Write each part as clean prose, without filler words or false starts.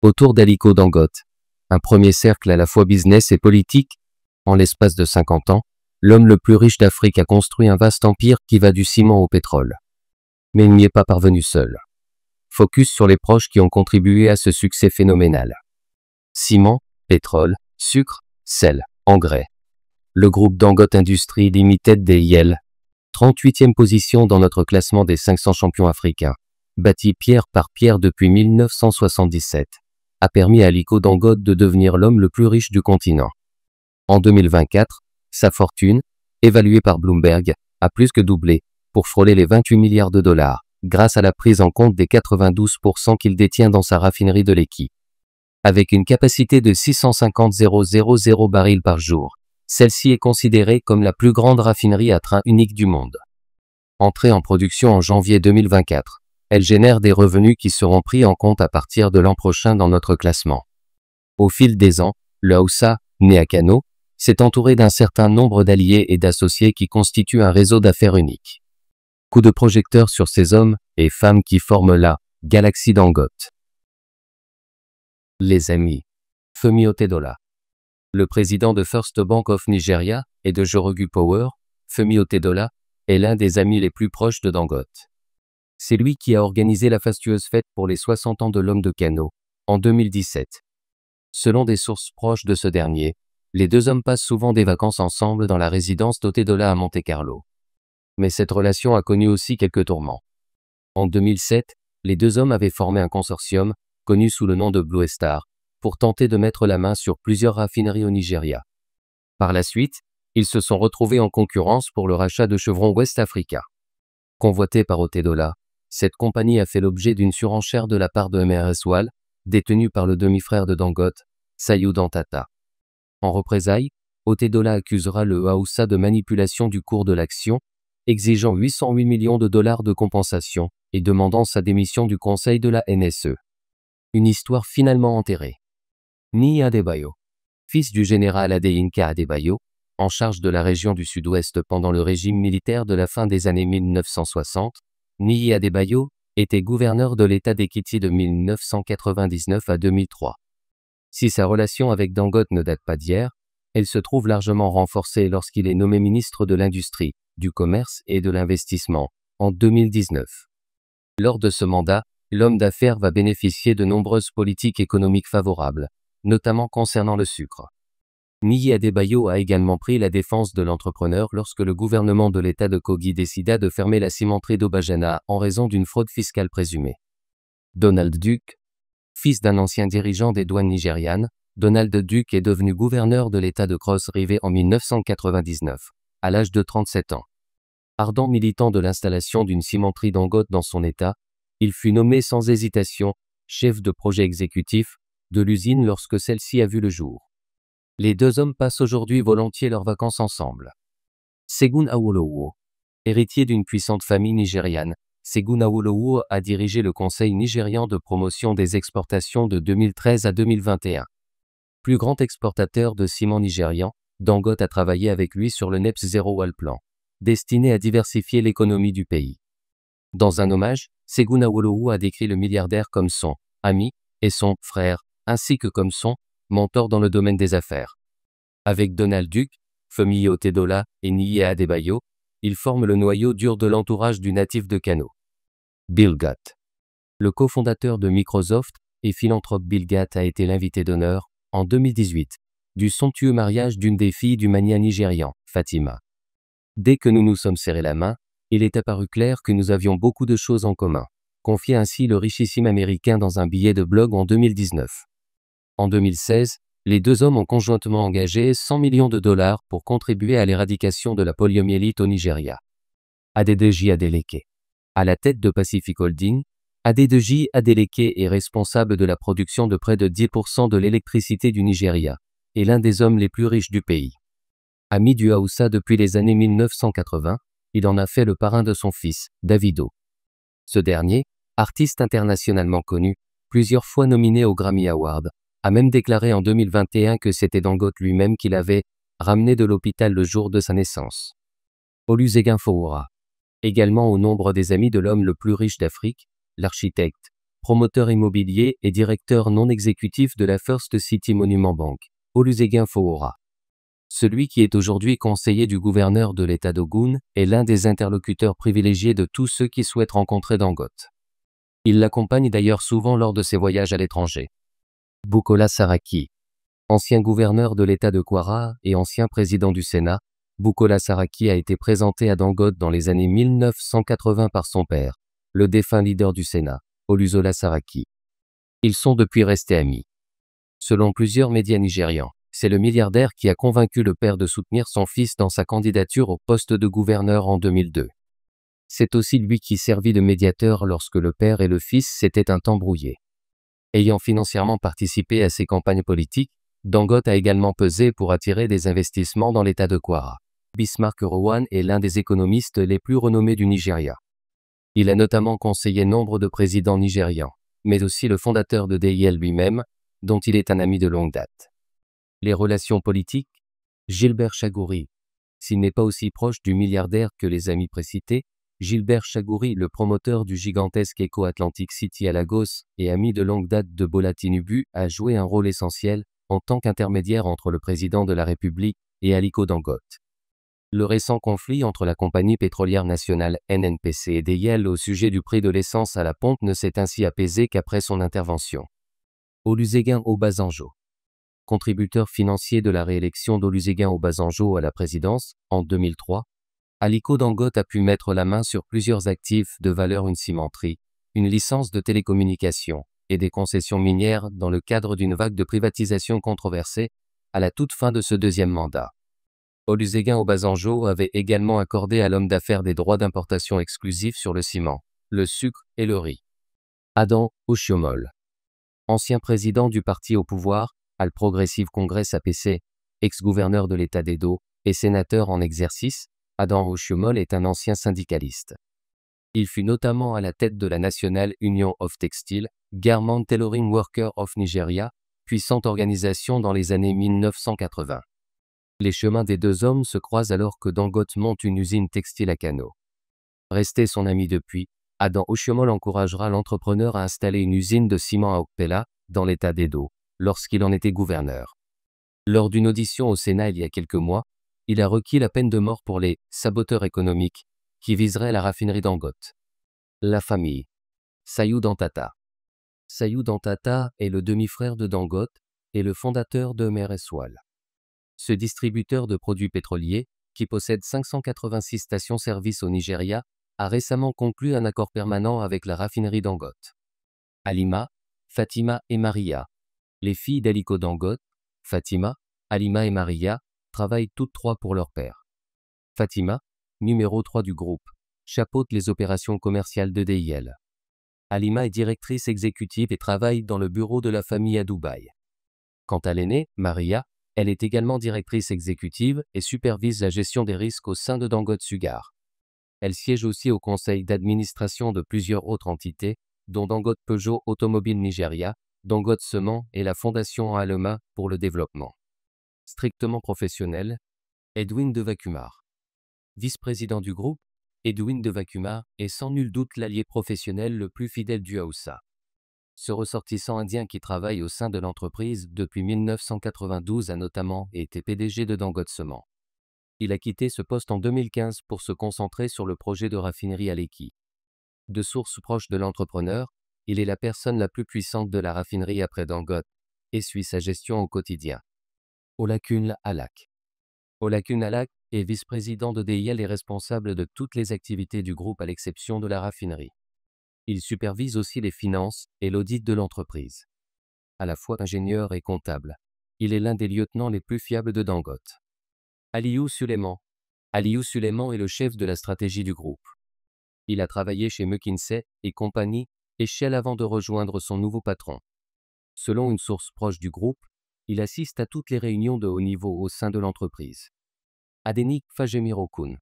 Autour d'Aliko Dangote, un premier cercle à la fois business et politique, en l'espace de 50 ans, l'homme le plus riche d'Afrique a construit un vaste empire qui va du ciment au pétrole. Mais il n'y est pas parvenu seul. Focus sur les proches qui ont contribué à ce succès phénoménal. Ciment, pétrole, sucre, sel, engrais. Le groupe Dangote Industries Limited DIL, 38e position dans notre classement des 500 champions africains, bâti pierre par pierre depuis 1977, a permis à Aliko Dangote de devenir l'homme le plus riche du continent. En 2024, sa fortune, évaluée par Bloomberg, a plus que doublé, pour frôler les 28 milliards de dollars, grâce à la prise en compte des 92% qu'il détient dans sa raffinerie de Lekki. Avec une capacité de 650 000 barils par jour, celle-ci est considérée comme la plus grande raffinerie à train unique du monde. Entrée en production en janvier 2024, elle génère des revenus qui seront pris en compte à partir de l'an prochain dans notre classement. Au fil des ans, le Haoussa, né à Kano, s'est entouré d'un certain nombre d'alliés et d'associés qui constituent un réseau d'affaires unique. Coup de projecteur sur ces hommes et femmes qui forment la Galaxie Dangote. Les amis. Femi Otedola. Le président de First Bank of Nigeria et de Jorogu Power, Femi Otedola, est l'un des amis les plus proches de Dangote. C'est lui qui a organisé la fastueuse fête pour les 60 ans de l'homme de Kano, en 2017. Selon des sources proches de ce dernier, les deux hommes passent souvent des vacances ensemble dans la résidence d'Otedola à Monte-Carlo. Mais cette relation a connu aussi quelques tourments. En 2007, les deux hommes avaient formé un consortium, connu sous le nom de Blue Star, pour tenter de mettre la main sur plusieurs raffineries au Nigeria. Par la suite, ils se sont retrouvés en concurrence pour le rachat de Chevron West Africa. Convoité par Otedola, cette compagnie a fait l'objet d'une surenchère de la part de MRS Wall, détenu par le demi-frère de Dangote, Sayou Dantata. En représailles, Otedola accusera le Haoussa de manipulation du cours de l'action, exigeant 808 millions de dollars de compensation et demandant sa démission du conseil de la NSE. Une histoire finalement enterrée. Niyi Adebayo, fils du général Adeyinka Adebayo, en charge de la région du Sud-Ouest pendant le régime militaire de la fin des années 1960, Niyi Adebayo était gouverneur de l'État d'Ekiti de 1999 à 2003. Si sa relation avec Dangote ne date pas d'hier, elle se trouve largement renforcée lorsqu'il est nommé ministre de l'Industrie, du Commerce et de l'Investissement, en 2019. Lors de ce mandat, l'homme d'affaires va bénéficier de nombreuses politiques économiques favorables, notamment concernant le sucre. Niyi Adebayo a également pris la défense de l'entrepreneur lorsque le gouvernement de l'État de Kogi décida de fermer la cimenterie d'Obajana en raison d'une fraude fiscale présumée. Donald Duke, fils d'un ancien dirigeant des douanes nigérianes, Donald Duke est devenu gouverneur de l'État de Cross River en 1999, à l'âge de 37 ans. Ardent militant de l'installation d'une cimenterie Dangote dans son État, il fut nommé sans hésitation chef de projet exécutif de l'usine lorsque celle-ci a vu le jour. Les deux hommes passent aujourd'hui volontiers leurs vacances ensemble. Segun Awolowo. Héritier d'une puissante famille nigériane, Segun Awolowo a dirigé le Conseil nigérian de promotion des exportations de 2013 à 2021. Plus grand exportateur de ciment nigérian, Dangote a travaillé avec lui sur le NEPS Zero Wall Plan, destiné à diversifier l'économie du pays. Dans un hommage, Segun Awolowo a décrit le milliardaire comme son ami et son frère, ainsi que comme son mentor dans le domaine des affaires. Avec Donald Duke, Femi Otedola et Niyi Adebayo, ils forment le noyau dur de l'entourage du natif de Kano. Bill Gates. Le cofondateur de Microsoft et philanthrope Bill Gates a été l'invité d'honneur, en 2018, du somptueux mariage d'une des filles du magnat nigérian, Fatima. Dès que nous nous sommes serrés la main, il est apparu clair que nous avions beaucoup de choses en commun, confiait ainsi le richissime américain dans un billet de blog en 2019. En 2016, les deux hommes ont conjointement engagé 100 millions de dollars pour contribuer à l'éradication de la poliomyélite au Nigeria. Adedeji Adeleke. À la tête de Pacific Holding, Adedeji Adeleke est responsable de la production de près de 10% de l'électricité du Nigeria, et l'un des hommes les plus riches du pays. Ami du Haoussa depuis les années 1980, il en a fait le parrain de son fils, Davido. Ce dernier, artiste internationalement connu, plusieurs fois nominé aux Grammy Awards, a même déclaré en 2021 que c'était Dangote lui-même qui l'avait ramené de l'hôpital le jour de sa naissance. Olusegun Fowora. Également au nombre des amis de l'homme le plus riche d'Afrique, l'architecte, promoteur immobilier et directeur non exécutif de la First City Monument Bank, Olusegun Fowora. Celui qui est aujourd'hui conseiller du gouverneur de l'État d'Ogun est l'un des interlocuteurs privilégiés de tous ceux qui souhaitent rencontrer Dangote. Il l'accompagne d'ailleurs souvent lors de ses voyages à l'étranger. Bukola Saraki. Ancien gouverneur de l'État de Kwara et ancien président du Sénat, Bukola Saraki a été présenté à Dangote dans les années 1980 par son père, le défunt leader du Sénat, Olusola Saraki. Ils sont depuis restés amis. Selon plusieurs médias nigérians, c'est le milliardaire qui a convaincu le père de soutenir son fils dans sa candidature au poste de gouverneur en 2002. C'est aussi lui qui servit de médiateur lorsque le père et le fils s'étaient un temps brouillés. Ayant financièrement participé à ses campagnes politiques, Dangote a également pesé pour attirer des investissements dans l'État de Kwara. Bismarck Rowan est l'un des économistes les plus renommés du Nigeria. Il a notamment conseillé nombre de présidents nigérians, mais aussi le fondateur de DIL lui-même, dont il est un ami de longue date. Les relations politiques, Gilbert Chagouri. S'il n'est pas aussi proche du milliardaire que les amis précités, Gilbert Chagouri, le promoteur du gigantesque Eco Atlantic City à Lagos et ami de longue date de Bola Tinubu, a joué un rôle essentiel en tant qu'intermédiaire entre le président de la République et Aliko Dangote. Le récent conflit entre la compagnie pétrolière nationale NNPC et DIL au sujet du prix de l'essence à la pompe ne s'est ainsi apaisé qu'après son intervention. Olusegun Obasanjo. Contributeur financier de la réélection d'Olusegun Obasanjo à la présidence, en 2003, Aliko Dangote a pu mettre la main sur plusieurs actifs de valeur, une cimenterie, une licence de télécommunication et des concessions minières dans le cadre d'une vague de privatisation controversée à la toute fin de ce deuxième mandat. Olusegun Obasanjo avait également accordé à l'homme d'affaires des droits d'importation exclusifs sur le ciment, le sucre et le riz. Adam Oshiomhole. Ancien président du parti au pouvoir, All Progressive Congress APC, ex-gouverneur de l'État d'Edo et sénateur en exercice, Adam Oshiomhole est un ancien syndicaliste. Il fut notamment à la tête de la National Union of Textile, Garment Tailoring Workers of Nigeria, puissante organisation dans les années 1980. Les chemins des deux hommes se croisent alors que Dangote monte une usine textile à Kano. Resté son ami depuis, Adam Oshiomhole encouragera l'entrepreneur à installer une usine de ciment à Okpela, dans l'État d'Edo, lorsqu'il en était gouverneur. Lors d'une audition au Sénat il y a quelques mois, il a requis la peine de mort pour les « saboteurs économiques » qui viseraient la raffinerie Dangote. La famille. Sayou Dantata. Sayou Dantata est le demi-frère de Dangote et le fondateur de Mer Eswal. Ce distributeur de produits pétroliers, qui possède 586 stations-service au Nigeria, a récemment conclu un accord permanent avec la raffinerie Dangote. Halima, Fatima et Maria. Les filles d'Aliko Dangote, Fatima, Halima et Maria, travaillent toutes trois pour leur père. Fatima, numéro 3 du groupe, chapeaute les opérations commerciales de DIL. Halima est directrice exécutive et travaille dans le bureau de la famille à Dubaï. Quant à l'aînée, Maria, elle est également directrice exécutive et supervise la gestion des risques au sein de Dangote Sugar. Elle siège aussi au conseil d'administration de plusieurs autres entités, dont Dangote Peugeot Automobile Nigeria, Dangote Cement et la Fondation Alema pour le développement. Strictement professionnel, Edwin Devakumar. Vice-président du groupe, Edwin Devakumar est sans nul doute l'allié professionnel le plus fidèle du Hausa. Ce ressortissant indien qui travaille au sein de l'entreprise depuis 1992 a notamment été PDG de Dangote Cement. Il a quitté ce poste en 2015 pour se concentrer sur le projet de raffinerie à Lekki. De sources proches de l'entrepreneur, il est la personne la plus puissante de la raffinerie après Dangote et suit sa gestion au quotidien. Olakun Alak. Olakun Alak est vice-président de DIL et responsable de toutes les activités du groupe à l'exception de la raffinerie. Il supervise aussi les finances et l'audit de l'entreprise. À la fois ingénieur et comptable, il est l'un des lieutenants les plus fiables de Dangote. Aliou Suleiman. Aliou Suleiman est le chef de la stratégie du groupe. Il a travaillé chez McKinsey et compagnie et Shell avant de rejoindre son nouveau patron. Selon une source proche du groupe, il assiste à toutes les réunions de haut niveau au sein de l'entreprise. Adenik Fajemirokun.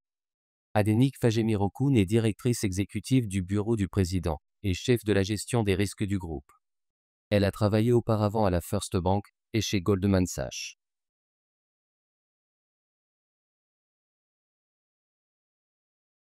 Adenik Fajemirokun est directrice exécutive du bureau du président et chef de la gestion des risques du groupe. Elle a travaillé auparavant à la First Bank et chez Goldman Sachs.